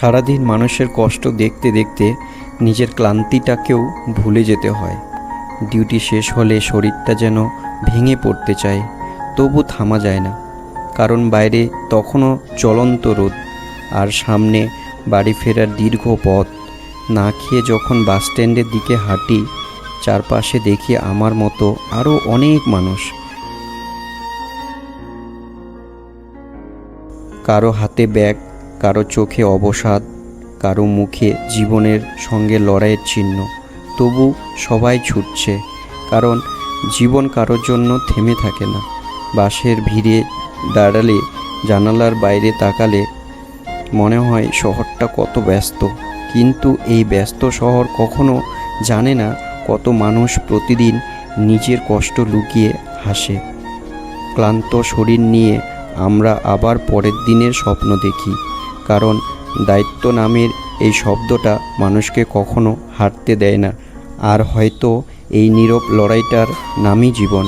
সারাদিন মানুষের কষ্ট দেখতে দেখতে নিজের ক্লান্তিটাকেও ভুলে যেতে হয়। ডিউটি শেষ হলে শরীরটা যেন ভেঙে পড়তে চায়, তবু থামা যায় না, কারণ বাইরে তখনও চলন্ত রোদ, আর সামনে বাড়ি ফেরার দীর্ঘ পথ। না খেয়ে যখন বাস স্ট্যান্ডের দিকে হাঁটি, চারপাশে দেখি আমার মতো আরও অনেক মানুষ। কারো হাতে ব্যাগ, কারো চোখে অবসাদ, কারো মুখে জীবনের সঙ্গে লড়াইয়ের চিহ্ন। তবু সবাই ছুটছে, কারণ জীবন কারোর জন্য থেমে থাকে না। বাসের ভিড়ে দাঁড়ালে, জানালার বাইরে তাকালে মনে হয় শহরটা কত ব্যস্ত, কিন্তু এই ব্যস্ত শহর কখনো জানে না কত মানুষ প্রতিদিন নিজের কষ্ট লুকিয়ে হাসে। ক্লান্ত শরীর নিয়ে আমরা আবার পরের দিনের স্বপ্ন দেখি, কারণ দায়িত্ব নামের এই শব্দটা মানুষকে কখনো হারতে দেয় না। আর হয়তো এই নীরব লড়াইটার নামই জীবন।